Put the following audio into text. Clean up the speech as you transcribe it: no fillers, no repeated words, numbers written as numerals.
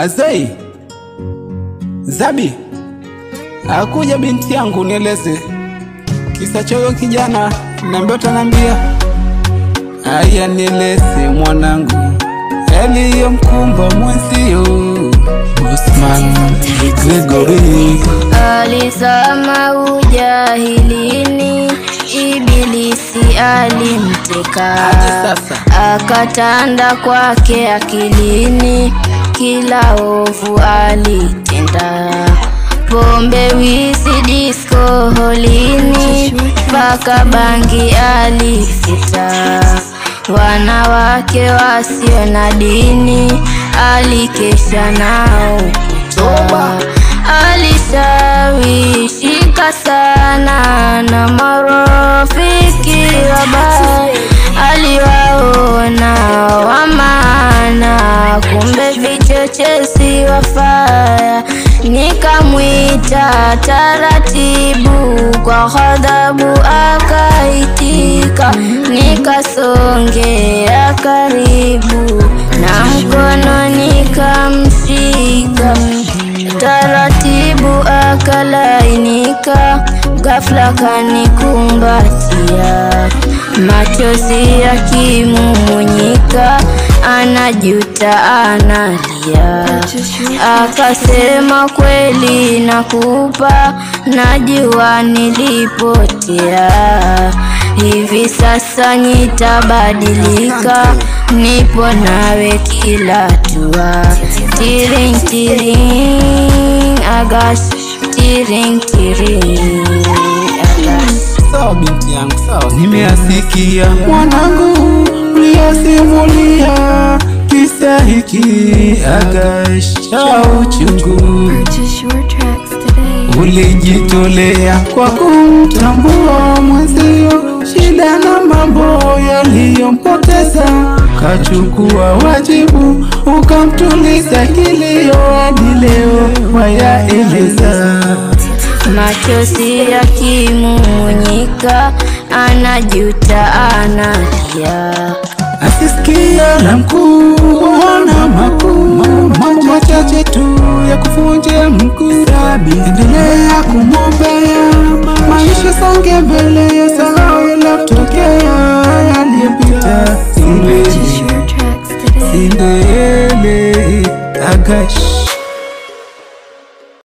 Azai Zabi, akuja binti yangu nieleze kisa choyo kijana na mbota nambia. Aya nieleze mwanangu yaliyomkumba mwenzio Osman Gregory. Alizama ujahilini, Ibilisi alimteka, akatanda kwake akilini, kila ovu alitenda. Pombe, wizi, disco, holini, paka bangi alifita. Wanawake wasio na dini alikesha nao kutoa. Alishawishika sana na marafiki wabaya, aliwaona wa maana, kumbe vichochezi wafaya. Nikamwita taratibu, kwa ghadhabu akaitika. Nikasongea karibu, na mkono nikamshika. Taratibu akalainika, ghafla kanikumbatia. Machozi yakimumunyika, anajuta analia. Akasema kweli nakupa, najua nilipotea. Hivi sasa nitabadilika, nipo nawe kila hatua. Tiring tiring Agash, tiring tiring Agash. Sawa binti yangu, sawa. Nimeasikia mwanangu uliyosimulia kisa hiki Agash cha uchungu. Ulijitolea kwa kumtambua mwenzio, shida na mambo yaliyompoteza. Kachukua wajibu ukamtuliza kilio, hadi leo wayaeleza. Machozi yakimumunyika, anajuta analia. Asisikia la mkuu na makuu, mambo machache tu ya kuvunja mkuu. Endelea kumwombea, maisha songe mbele.